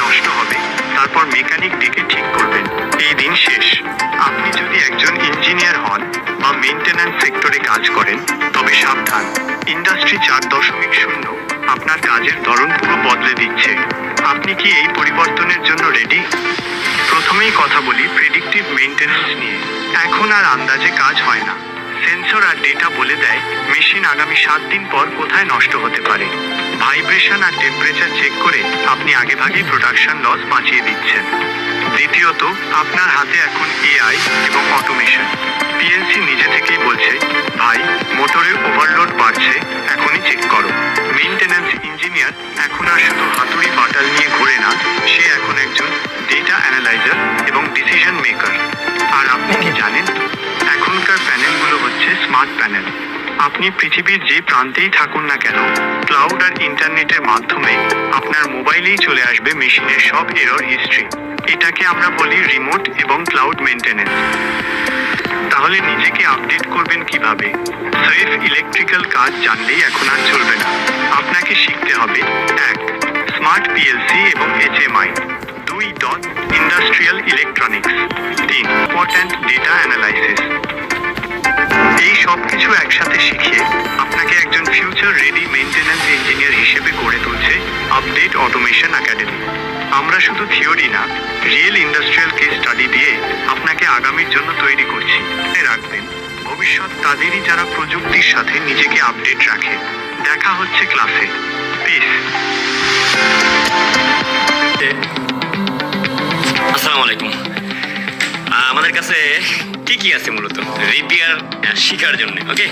নষ্ট হবে, তারপর মেকানিক ডেকে ঠিক করবেন। এই দিন শেষ। আপনি যদি একজন ইঞ্জিনিয়ার হন বা মেইনটেন্যান্স সেক্টরে কাজ করেন, তবে সাবধান। ইন্ডাস্ট্রি 4.0 আপনার কাজের ধরন পুরো বদলে দিচ্ছে। আপনি কি এই পরিবর্তনের জন্য রেডি? প্রথমেই কথা বলি প্রেডিক্টিভ মেইনটেন্যান্স নিয়ে। এখন আর আন্দাজে কাজ হয় না। সেন্সর আর ডেটা বলে দেয় মেশিন আগামী 7 দিন পর কোথায় নষ্ট হতে পারে। ভাইব্রেশন আর টেম্পারেচার চেক করে আপনি আগেভাগেই প্রোডাকশন লস বাঁচিয়ে দিচ্ছেন। দ্বিতীয়ত, আপনার হাতে এখন এআই এবং অটোমেশন। পিএলসি নিজে থেকেই বলছে, ভাই মোটরে ওভারলোড বাড়ছে, এখনই চেক করো। মেইনটেন্যান্স ইঞ্জিনিয়ার এখন আর শুধু হাতুড়ি বাটাল নিয়ে ঘোরে না, সে এখন একজন ডেটা অ্যানালাইজার এবং ডিসিশন মেকার। আর আপনি কি জানেন, এখনকার প্যানেলগুলো হচ্ছে স্মার্ট প্যানেল। আপনি পৃথিবীর যে প্রান্তেই থাকুন না কেন, ক্লাউড আর ইন্টারনেটের মাধ্যমে আপনার মোবাইলেই চলে আসবে মেশিনের সব এরর হিস্ট্রি। এটাকে আমরা বলি রিমোট এবং ক্লাউড মেইনটেনেন্স। তাহলে নিজেকে আপডেট করবেন কিভাবে? সেফ ইলেকট্রিক্যাল কাজ জানলেই এখন আর চলবে না। আপনাকে শিখতে হবে 1. স্মার্ট পিএলসি এবং HMI. 2. Industrial electronics. 3. Important data analysis. এই সব কিছু একসাথে শিখিয়ে আপনাকে একজন ফিউচার রেডি মেইনটেন্যান্স ইঞ্জিনিয়ার হিসেবে গড়ে তুলছে আপডেট অটোমেশন একাডেমি। আমরা শুধু থিওরি না, রিয়েল ইন্ডাস্ট্রিয়াল কেস স্টাডি দিয়ে আপনাকে আগামীর জন্য তৈরি করছি। মনে রাখবেন, ভবিষ্যৎ তাদেরই যারা প্রযুক্তির সাথে নিজেকে আপডেট রাখে। দেখা হচ্ছে ক্লাসে। পিস। আসসালামু আলাইকুম। আমাদের কাছে কি আছে মূলত রিপেয়ার শেখার জন্য? ওকে,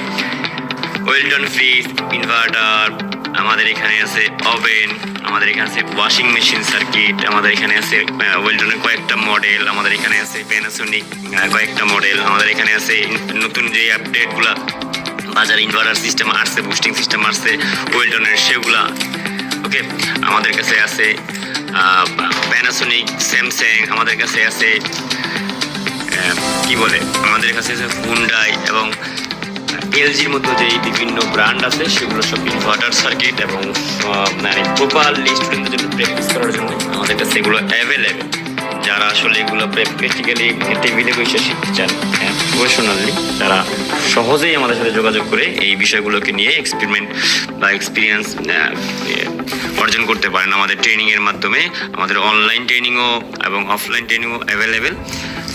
ওয়েলটন ফ্রিজ, ইনভার্টার, আমাদের এখানে আছে ওভেন, আমাদের এখানে আছে ওয়াশিং মেশিন সার্কিট, আমাদের এখানে আছে ওয়েলটনের কয়েকটা মডেল, আমাদের এখানে আছে প্যানাসোনিক কয়েকটা মডেল, আমাদের এখানে আছে নতুন যে আপডেটগুলা বাজারে ইনভার্টার সিস্টেম আসছে, বুস্টিং সিস্টেম আসছে ওয়েলটনের, সেগুলা। ওকে, আমাদের কাছে আছে প্যানাসোনিক, স্যামসাং, আমাদের কাছে আছে আমাদের কাছে আছে হুন্ডাই এবং এলজির মতো যে বিভিন্ন ব্র্যান্ড আছে, সেগুলো সব ইনভার্টার সার্কিট এবং প্রপারলি স্টুডেন্টদের জন্য প্র্যাকটিস করার জন্য আমাদের কাছে এগুলো অ্যাভেলেবেল। যারা আসলে এগুলো প্র্যাকটিক্যালি টেবিলে বসে শিখতে চান প্রফেশনালি, তারা সহজেই আমাদের সাথে যোগাযোগ করে এই বিষয়গুলোকে নিয়ে এক্সপেরিমেন্ট বা এক্সপিরিয়েন্স অর্জন করতে পারেন আমাদের ট্রেনিংয়ের মাধ্যমে। আমাদের অনলাইন ট্রেনিংও এবং অফলাইন ট্রেনিংও অ্যাভেলেবেল।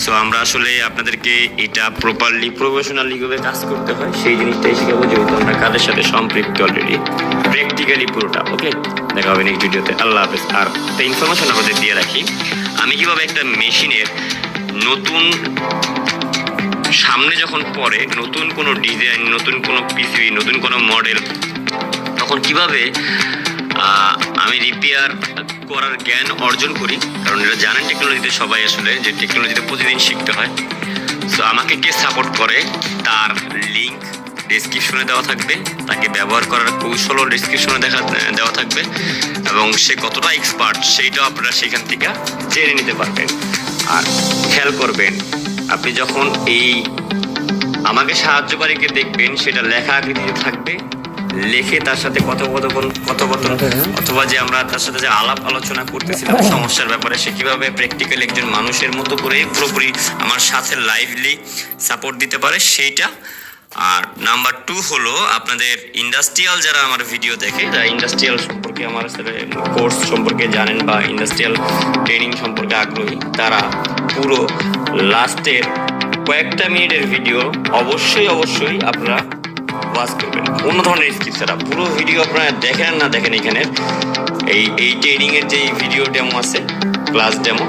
সো আমরা আসলে আপনাদেরকে এটা প্রপারলি প্রফেশনালি কীভাবে কাজ করতে হয় সেই জিনিসটাই শেখাবো, যেহেতু আমরা কাজের সাথে সম্পৃক্ত অলরেডি প্র্যাকটিক্যালি পুরোটা। ওকে, দেখা হবে নেক্সট ভিডিওতে। আল্লাহ হাফেজ। আর একটা ইনফরমেশন আপনাদের দিয়ে রাখি, আমি কিভাবে একটা মেশিনের নতুন সামনে যখন পড়ে নতুন কোনো ডিজাইন, নতুন কোনো পিসিবি, নতুন কোনো মডেল, তখন কিভাবে আমি রিপেয়ার করার জ্ঞান অর্জন করি। কারণ এটা জানেন, টেকনোলজিতে সবাই আসলে যে টেকনোলজিতে প্রতিদিন শিখতে হয়। সো আমাকে কে সাপোর্ট করে তার লিঙ্ক ডেসক্রিপশনে দেওয়া থাকবে, তাকে ব্যবহার করার কৌশলও ডেসক্রিপশনে দেওয়া থাকবে, এবং সে কতটা এক্সপার্ট সেইটাও আপনারা সেখান থেকে জেনে নিতে পারবেন। আর খেয়াল করবেন, আপনি যখন এই আমাকে সাহায্যকারীকে দেখবেন, সেটা লেখা আকৃতিতে থাকবে, লেখে তার সাথে কথোপকথন অথবা যে আমরা তার সাথে যে আলাপ আলোচনা করতেছিলাম সমস্যার ব্যাপারে, সে কিভাবে প্র্যাকটিক্যালি একজন মানুষের মতো করে পুরোপুরি আমার সাথে লাইভলি সাপোর্ট দিতে পারে সেইটা। আর নাম্বার 2 হলো আপনাদের ইন্ডাস্ট্রিয়াল যারা আমার ভিডিও দেখে, যারা ইন্ডাস্ট্রিয়াল সম্পর্কে আমার কোর্স সম্পর্কে জানেন বা ইন্ডাস্ট্রিয়াল ট্রেনিং সম্পর্কে আগ্রহী, তারা পুরো লাস্টের কয়েকটা মিনিটের ভিডিও অবশ্যই আপনারা ওয়াচ করবেন। কোনো ধরনের স্কিপ ছাড়া পুরো ভিডিও আপনারা দেখেন না দেখেন, এখানের এই ট্রেনিংয়ের যে ভিডিও ডেমো আছে, ক্লাস ডেমো,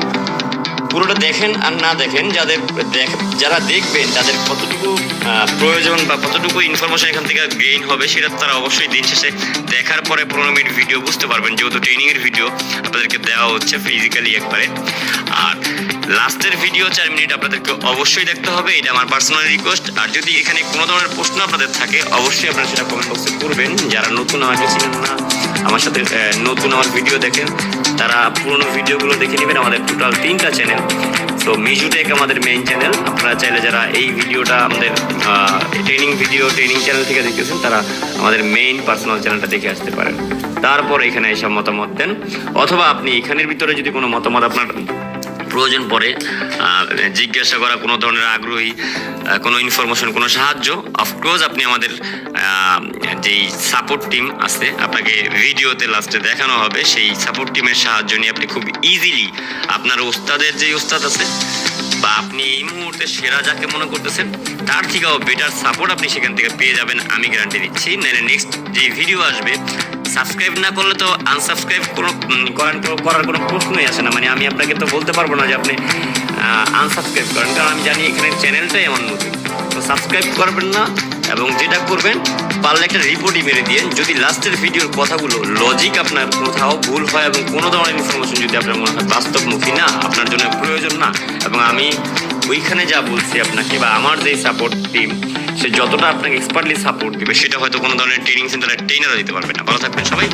পুরোটা দেখেন আর না দেখেন, যারা দেখবেন তাদের কতটুকু প্রয়োজন বা কতটুকু ইনফরমেশন এখান থেকে গেইন হবে, সেটা তারা অবশ্যই দিন শেষে দেখার পরে 15 মিনিট ভিডিও বুঝতে পারবেন, যেহেতু ট্রেনিংয়ের ভিডিও আপনাদেরকে দেওয়া হচ্ছে ফিজিক্যালি একবারে। আর লাস্টের ভিডিও 4 মিনিট আপনাদেরকে অবশ্যই দেখতে হবে, এটা আমার পার্সোনাল রিকোয়েস্ট। আর যদি এখানে কোনো ধরনের প্রশ্ন আপনাদের থাকে, অবশ্যই আপনারা সেটা কমেন্ট বক্সে করবেন। যারা নতুন আমাকে চিনেন না, আমার সাথে নতুন আমার ভিডিও দেখেন, তারা পুরোনো ভিডিওগুলো দেখে নেবেন। আমাদের টোটাল 3টা চ্যানেল। তো মিজুটেক আমাদের মেইন চ্যানেল, আপনারা চাইলে যারা এই ভিডিওটা আমাদের ট্রেনিং চ্যানেল থেকে দেখতেছেন তারা আমাদের মেইন পার্সোনাল চ্যানেলটা দেখে আসতে পারেন। তারপর এখানে এসে মতামত দেন, অথবা আপনি এখানের ভিতরে যদি কোনো মতামত আপনার প্রয়োজন পড়ে, জিজ্ঞাসা করা, কোনো ধরনের আগ্রহী কোনো ইনফরমেশন, কোনো সাহায্য, অফকোর্স আপনি আমাদের যেই সাপোর্ট টিম আছে আপনাকে ভিডিওতে লাস্টে দেখানো হবে, সেই সাপোর্ট টিমের সাহায্য নিয়ে আপনি খুব ইজিলি আপনার ওস্তাদের যে ওস্তাদ আছে বা আপনি এই মুহূর্তে সেরা যাকে মনে করতেছেন তার থেকেও বেটার সাপোর্ট আপনি সেখান থেকে পেয়ে যাবেন, আমি গ্যারান্টি দিচ্ছি। নাহলে নেক্সট যে ভিডিও আসবে, সাবস্ক্রাইব না করলে তো আনসাবস্ক্রাইব করার কোনো প্রশ্নই আসে না। মানে আমি আপনাকে তো বলতে পারবো না যে আপনি আনসাবস্ক্রাইব করেন, কারণ আমি জানি এখানে চ্যানেলটাই এমন নতুন। তো সাবস্ক্রাইব করবেন না, এবং যেটা করবেন পারলে একটা রিপোর্টই মেরে দিয়েন যদি লাস্টের ভিডিওর কথাগুলো লজিক আপনার কোথাও ভুল হয় এবং কোনো ধরনের ইনফরমেশন যদি আপনার মনে হয় বাস্তবমুখী না, আপনার জন্য প্রয়োজন না, এবং আমি ওইখানে যা বলছি আপনাকে বা আমার যেই সাপোর্ট টিম সে যতটা আপনাকে এক্সপার্টলি সাপোর্ট দিবে সেটা হয়তো কোনো ধরনের ট্রেনিং সেন্টারের ট্রেনারও দিতে পারবে না। ভালো থাকবেন সবাই।